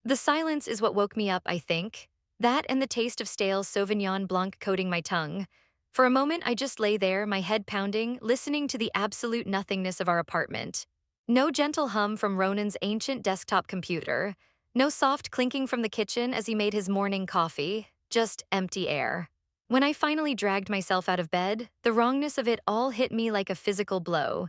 The silence is what woke me up, I think. That and the taste of stale Sauvignon Blanc coating my tongue. For a moment, I just lay there, my head pounding, listening to the absolute nothingness of our apartment. No gentle hum from Ronan's ancient desktop computer. No soft clinking from the kitchen as he made his morning coffee. Just empty air. When I finally dragged myself out of bed, the wrongness of it all hit me like a physical blow.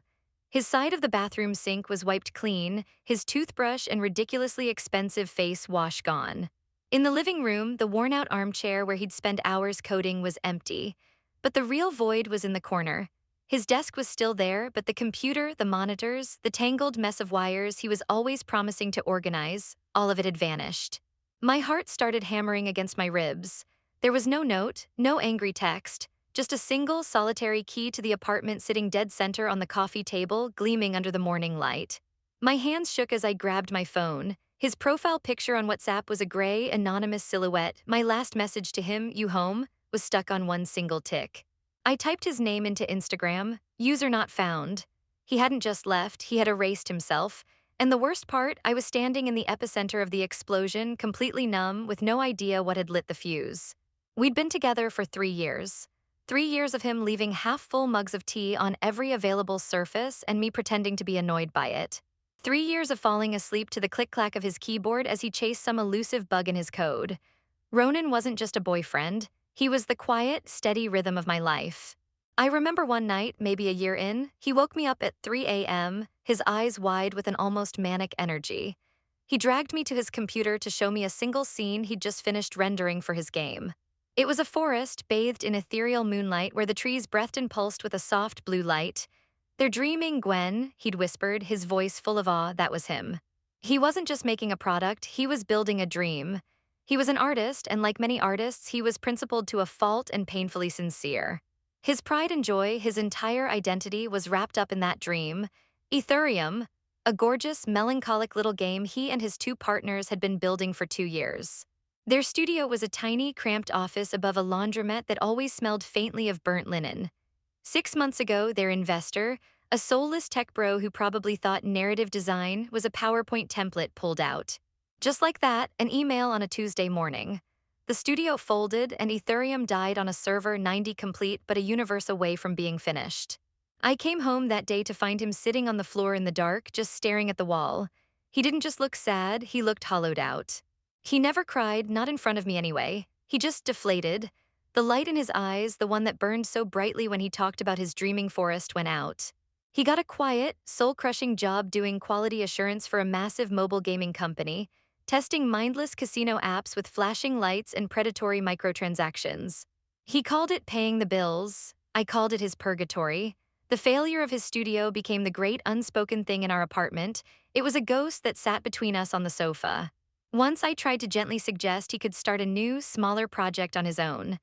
His side of the bathroom sink was wiped clean, his toothbrush and ridiculously expensive face wash gone. In the living room, the worn-out armchair where he'd spent hours coding was empty. But the real void was in the corner. His desk was still there, but the computer, the monitors, the tangled mess of wires he was always promising to organize, all of it had vanished. My heart started hammering against my ribs. There was no note, no angry text, just a single, solitary key to the apartment sitting dead center on the coffee table, gleaming under the morning light. My hands shook as I grabbed my phone. His profile picture on WhatsApp was a gray, anonymous silhouette. My last message to him, "You home?" was stuck on one single tick. I typed his name into Instagram, user not found. He hadn't just left, he had erased himself. And the worst part, I was standing in the epicenter of the explosion, completely numb, with no idea what had lit the fuse. We'd been together for 3 years. 3 years of him leaving half-full mugs of tea on every available surface and me pretending to be annoyed by it. 3 years of falling asleep to the click-clack of his keyboard as he chased some elusive bug in his code. Ronan wasn't just a boyfriend. He was the quiet, steady rhythm of my life. I remember one night, maybe a year in, he woke me up at 3 a.m., his eyes wide with an almost manic energy. He dragged me to his computer to show me a single scene he'd just finished rendering for his game. It was a forest bathed in ethereal moonlight where the trees breathed and pulsed with a soft blue light. "They're dreaming, Gwen," he'd whispered, his voice full of awe. That was him. He wasn't just making a product, he was building a dream. He was an artist, and like many artists, he was principled to a fault and painfully sincere. His pride and joy, his entire identity was wrapped up in that dream. Ethereum, a gorgeous, melancholic little game he and his two partners had been building for 2 years. Their studio was a tiny, cramped office above a laundromat that always smelled faintly of burnt linen. 6 months ago, their investor, a soulless tech bro who probably thought narrative design was a PowerPoint template, pulled out. Just like that, an email on a Tuesday morning. The studio folded and Ethereum died on a server 90 complete but a universe away from being finished. I came home that day to find him sitting on the floor in the dark, just staring at the wall. He didn't just look sad, he looked hollowed out. He never cried, not in front of me anyway. He just deflated. The light in his eyes, the one that burned so brightly when he talked about his dreaming forest, went out. He got a quiet, soul-crushing job doing quality assurance for a massive mobile gaming company, testing mindless casino apps with flashing lights and predatory microtransactions. He called it paying the bills. I called it his purgatory. The failure of his studio became the great unspoken thing in our apartment. It was a ghost that sat between us on the sofa. Once I tried to gently suggest he could start a new, smaller project on his own.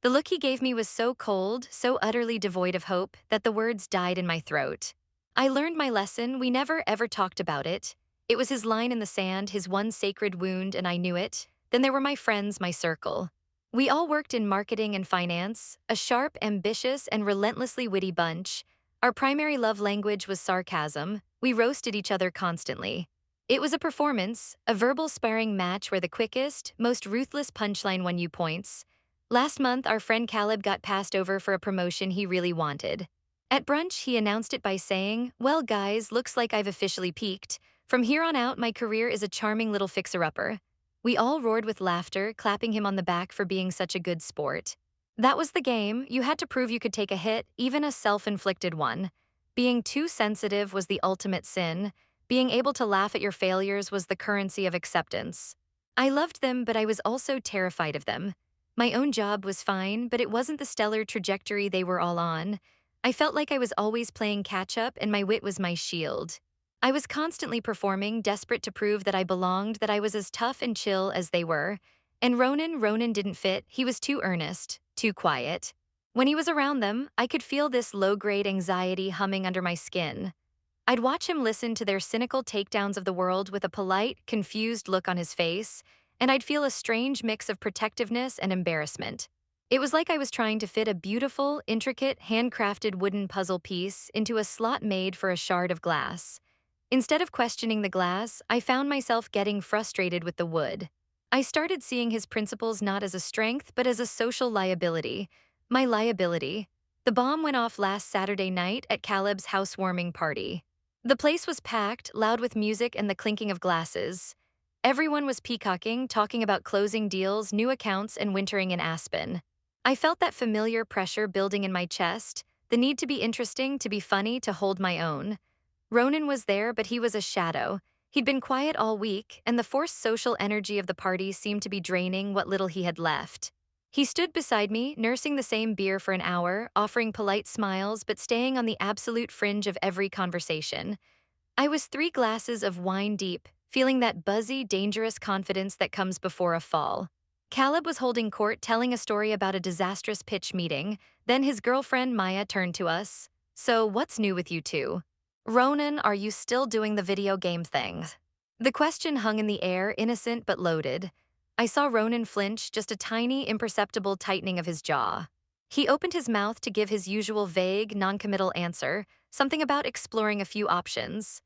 The look he gave me was so cold, so utterly devoid of hope, that the words died in my throat. I learned my lesson. We never ever talked about it. It was his line in the sand, his one sacred wound, and I knew it. Then there were my friends, my circle. We all worked in marketing and finance, a sharp, ambitious, and relentlessly witty bunch. Our primary love language was sarcasm. We roasted each other constantly. It was a performance, a verbal sparring match where the quickest, most ruthless punchline won you points. Last month, our friend Caleb got passed over for a promotion he really wanted. At brunch, he announced it by saying, "Well, guys, looks like I've officially peaked. From here on out, my career is a charming little fixer-upper." We all roared with laughter, clapping him on the back for being such a good sport. That was the game. You had to prove you could take a hit, even a self-inflicted one. Being too sensitive was the ultimate sin. Being able to laugh at your failures was the currency of acceptance. I loved them, but I was also terrified of them. My own job was fine, but it wasn't the stellar trajectory they were all on. I felt like I was always playing catch-up, and my wit was my shield. I was constantly performing, desperate to prove that I belonged, that I was as tough and chill as they were. And Ronan didn't fit. He was too earnest, too quiet. When he was around them, I could feel this low-grade anxiety humming under my skin. I'd watch him listen to their cynical takedowns of the world with a polite, confused look on his face, and I'd feel a strange mix of protectiveness and embarrassment. It was like I was trying to fit a beautiful, intricate, handcrafted wooden puzzle piece into a slot made for a shard of glass. Instead of questioning the glass, I found myself getting frustrated with the wood. I started seeing his principles not as a strength, but as a social liability. My liability. The bomb went off last Saturday night at Caleb's housewarming party. The place was packed, loud with music and the clinking of glasses. Everyone was peacocking, talking about closing deals, new accounts, and wintering in Aspen. I felt that familiar pressure building in my chest, the need to be interesting, to be funny, to hold my own. Ronan was there, but he was a shadow. He'd been quiet all week, and the forced social energy of the party seemed to be draining what little he had left. He stood beside me, nursing the same beer for an hour, offering polite smiles but staying on the absolute fringe of every conversation. I was 3 glasses of wine deep, feeling that buzzy, dangerous confidence that comes before a fall. Caleb was holding court, telling a story about a disastrous pitch meeting. Then his girlfriend Maya turned to us. "So, what's new with you two? Ronan, are you still doing the video game thing?" The question hung in the air, innocent but loaded. I saw Ronan flinch, just a tiny, imperceptible tightening of his jaw. He opened his mouth to give his usual vague, noncommittal answer, something about exploring a few options.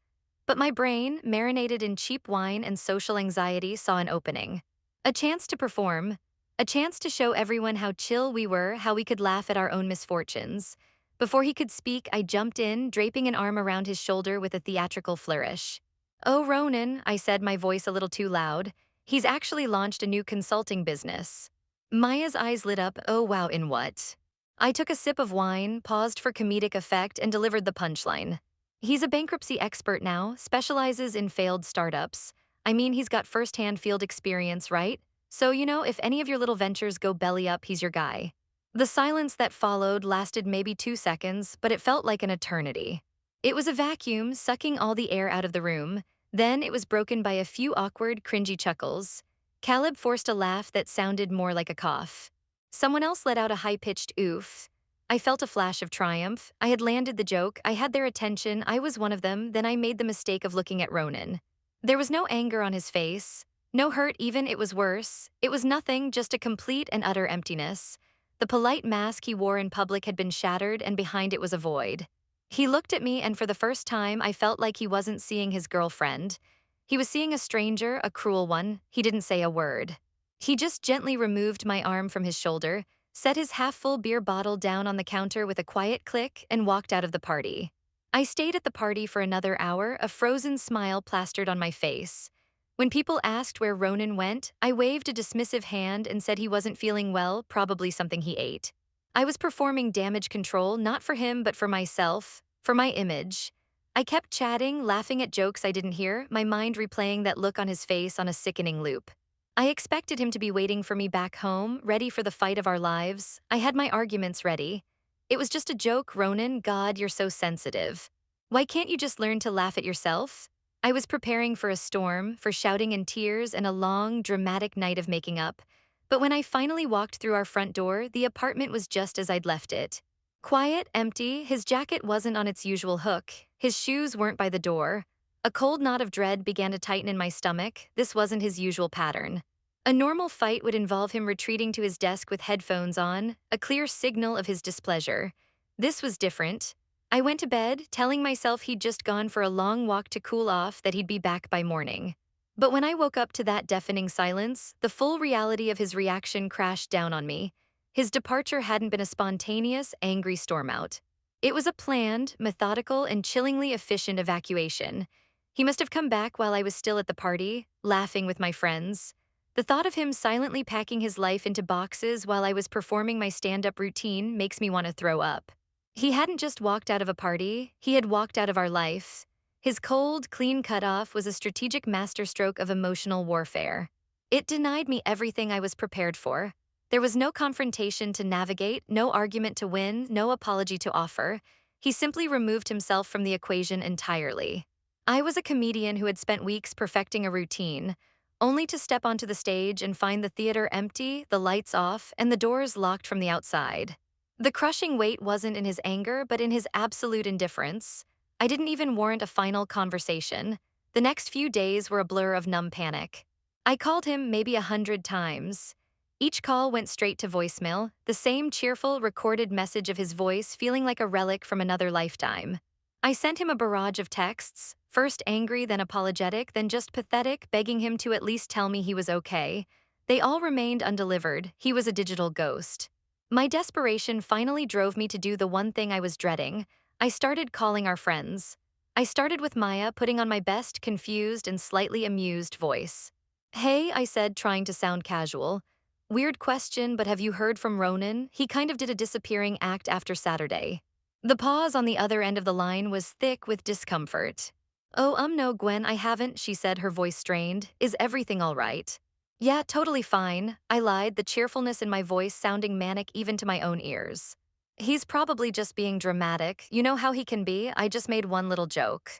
But my brain, marinated in cheap wine and social anxiety, saw an opening. A chance to perform. A chance to show everyone how chill we were, how we could laugh at our own misfortunes. Before he could speak, I jumped in, draping an arm around his shoulder with a theatrical flourish. "Oh, Ronan," I said, my voice a little too loud. "He's actually launched a new consulting business." Maya's eyes lit up. "Oh, wow, in what?" I took a sip of wine, paused for comedic effect, and delivered the punchline. "He's a bankruptcy expert now, specializes in failed startups. I mean, he's got first-hand field experience, right? So, if any of your little ventures go belly up, he's your guy." The silence that followed lasted maybe 2 seconds, but it felt like an eternity. It was a vacuum, sucking all the air out of the room. Then it was broken by a few awkward, cringy chuckles. Caleb forced a laugh that sounded more like a cough. Someone else let out a high-pitched oof. I felt a flash of triumph. I had landed the joke, I had their attention, I was one of them. Then I made the mistake of looking at Ronan. There was no anger on his face. No hurt even, it was worse. It was nothing, just a complete and utter emptiness. The polite mask he wore in public had been shattered, and behind it was a void. He looked at me, and for the first time, I felt like he wasn't seeing his girlfriend. He was seeing a stranger, a cruel one. He didn't say a word. He just gently removed my arm from his shoulder, set his half-full beer bottle down on the counter with a quiet click, and walked out of the party. I stayed at the party for another hour, a frozen smile plastered on my face. When people asked where Ronan went, I waved a dismissive hand and said he wasn't feeling well, probably something he ate. I was performing damage control, not for him but for myself, for my image. I kept chatting, laughing at jokes I didn't hear, my mind replaying that look on his face on a sickening loop. I expected him to be waiting for me back home, ready for the fight of our lives. I had my arguments ready. "It was just a joke, Ronan. God, you're so sensitive. Why can't you just learn to laugh at yourself?" I was preparing for a storm, for shouting and tears and a long, dramatic night of making up. But when I finally walked through our front door, the apartment was just as I'd left it. Quiet, empty, his jacket wasn't on its usual hook, his shoes weren't by the door. A cold knot of dread began to tighten in my stomach. This wasn't his usual pattern. A normal fight would involve him retreating to his desk with headphones on, a clear signal of his displeasure. This was different. I went to bed, telling myself he'd just gone for a long walk to cool off, that he'd be back by morning. But when I woke up to that deafening silence, the full reality of his reaction crashed down on me. His departure hadn't been a spontaneous, angry stormout. It was a planned, methodical, and chillingly efficient evacuation. He must have come back while I was still at the party, laughing with my friends. The thought of him silently packing his life into boxes while I was performing my stand-up routine makes me want to throw up. He hadn't just walked out of a party, he had walked out of our life. His cold, clean cutoff was a strategic masterstroke of emotional warfare. It denied me everything I was prepared for. There was no confrontation to navigate, no argument to win, no apology to offer. He simply removed himself from the equation entirely. I was a comedian who had spent weeks perfecting a routine, only to step onto the stage and find the theater empty, the lights off, and the doors locked from the outside. The crushing weight wasn't in his anger, but in his absolute indifference. I didn't even warrant a final conversation. The next few days were a blur of numb panic. I called him maybe 100 times. Each call went straight to voicemail, the same cheerful, recorded message of his voice feeling like a relic from another lifetime. I sent him a barrage of texts, First angry, then apologetic, then just pathetic, begging him to at least tell me he was okay. They all remained undelivered. He was a digital ghost. My desperation finally drove me to do the one thing I was dreading. I started calling our friends. I started with Maya, putting on my best, confused and slightly amused voice. Hey, I said, trying to sound casual. Weird question, but have you heard from Ronan? He kind of did a disappearing act after Saturday. The pause on the other end of the line was thick with discomfort. Oh, no, Gwen, I haven't, she said, her voice strained. Is everything all right? Yeah, totally fine, I lied, the cheerfulness in my voice sounding manic even to my own ears. He's probably just being dramatic. You know how he can be. I just made one little joke.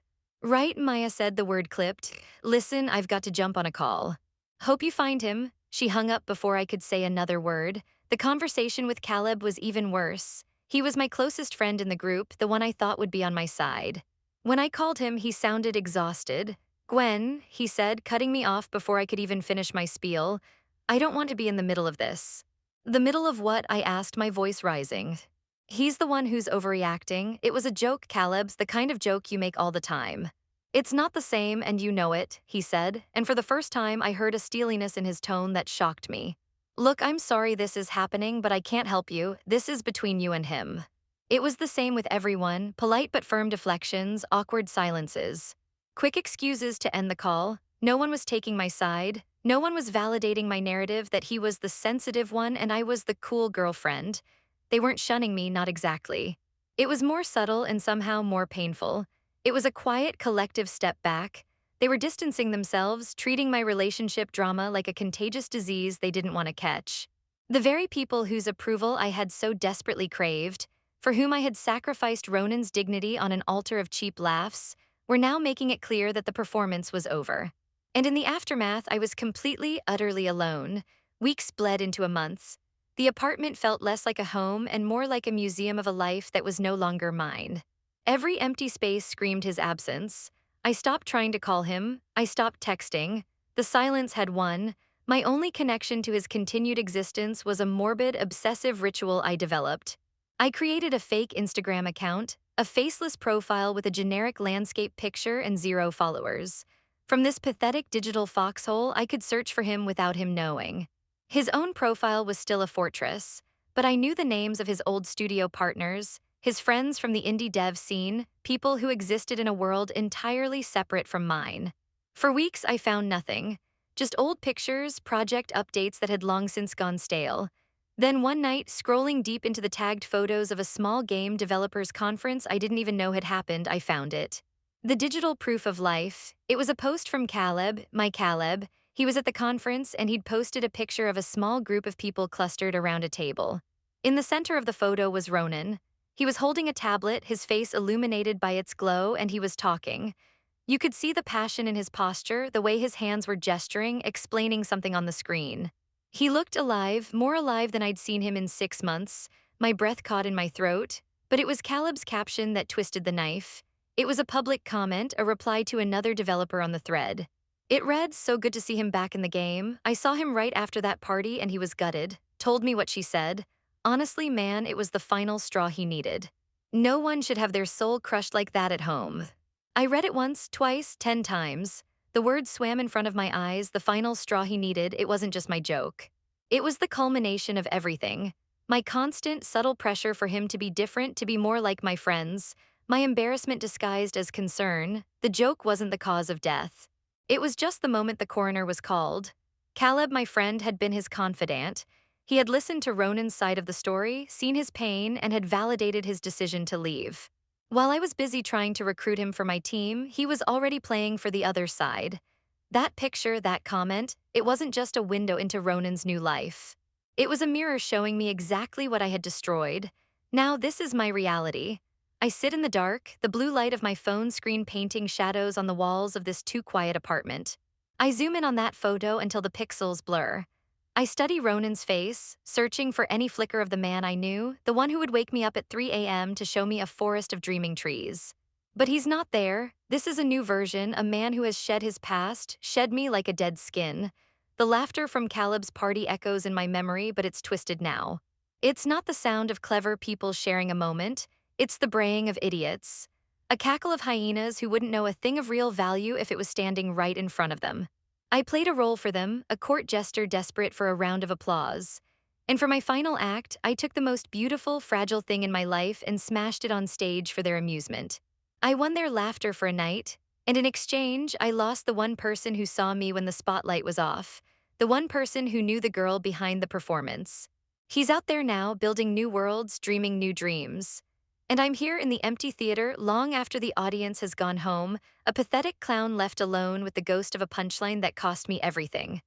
Right, Maya said, the word clipped. Listen, I've got to jump on a call. Hope you find him. She hung up before I could say another word. The conversation with Caleb was even worse. He was my closest friend in the group, the one I thought would be on my side. When I called him, he sounded exhausted. Gwen, he said, cutting me off before I could even finish my spiel, I don't want to be in the middle of this. The middle of what? I asked, my voice rising. He's the one who's overreacting. It was a joke, Caleb's, the kind of joke you make all the time. It's not the same, and you know it, he said, and for the first time I heard a steeliness in his tone that shocked me. Look, I'm sorry this is happening, but I can't help you. This is between you and him. It was the same with everyone, polite but firm deflections, awkward silences. Quick excuses to end the call. No one was taking my side. No one was validating my narrative that he was the sensitive one and I was the cool girlfriend. They weren't shunning me, not exactly. It was more subtle and somehow more painful. It was a quiet, collective step back. They were distancing themselves, treating my relationship drama like a contagious disease they didn't want to catch. The very people whose approval I had so desperately craved, for whom I had sacrificed Ronan's dignity on an altar of cheap laughs, were now making it clear that the performance was over. And in the aftermath, I was completely, utterly alone. Weeks bled into a month. The apartment felt less like a home and more like a museum of a life that was no longer mine. Every empty space screamed his absence. I stopped trying to call him. I stopped texting. The silence had won. My only connection to his continued existence was a morbid, obsessive ritual I developed. I created a fake Instagram account, a faceless profile with a generic landscape picture and 0 followers. From this pathetic digital foxhole, I could search for him without him knowing. His own profile was still a fortress, but I knew the names of his old studio partners, his friends from the indie dev scene, people who existed in a world entirely separate from mine. For weeks, I found nothing. Just old pictures, project updates that had long since gone stale. Then one night, scrolling deep into the tagged photos of a small game developers conference I didn't even know had happened, I found it. The digital proof of life. It was a post from Caleb, my Caleb. He was at the conference and he'd posted a picture of a small group of people clustered around a table. In the center of the photo was Ronan. He was holding a tablet, his face illuminated by its glow, and he was talking. You could see the passion in his posture, the way his hands were gesturing, explaining something on the screen. He looked alive, more alive than I'd seen him in 6 months. My breath caught in my throat, but it was Caleb's caption that twisted the knife. It was a public comment, a reply to another developer on the thread. It read, "So good to see him back in the game. I saw him right after that party and he was gutted. Told me what she said. Honestly, man, it was the final straw he needed. No one should have their soul crushed like that at home." I read it once, twice, 10 times. The words swam in front of my eyes, the final straw he needed. It wasn't just my joke. It was the culmination of everything. My constant, subtle pressure for him to be different, to be more like my friends. My embarrassment disguised as concern. The joke wasn't the cause of death. It was just the moment the coroner was called. Caleb, my friend, had been his confidant. He had listened to Ronan's side of the story, seen his pain, and had validated his decision to leave. While I was busy trying to recruit him for my team, he was already playing for the other side. That picture, that comment, it wasn't just a window into Ronan's new life. It was a mirror showing me exactly what I had destroyed. Now this is my reality. I sit in the dark, the blue light of my phone screen painting shadows on the walls of this too-quiet apartment. I zoom in on that photo until the pixels blur. I study Ronan's face, searching for any flicker of the man I knew, the one who would wake me up at 3 a.m. to show me a forest of dreaming trees. But he's not there. This is a new version, a man who has shed his past, shed me like a dead skin. The laughter from Caleb's party echoes in my memory, but it's twisted now. It's not the sound of clever people sharing a moment. It's the braying of idiots. A cackle of hyenas who wouldn't know a thing of real value if it was standing right in front of them. I played a role for them, a court jester desperate for a round of applause. And for my final act, I took the most beautiful, fragile thing in my life and smashed it on stage for their amusement. I won their laughter for a night, and in exchange, I lost the one person who saw me when the spotlight was off, the one person who knew the girl behind the performance. He's out there now, building new worlds, dreaming new dreams. And I'm here in the empty theater long after the audience has gone home, a pathetic clown left alone with the ghost of a punchline that cost me everything.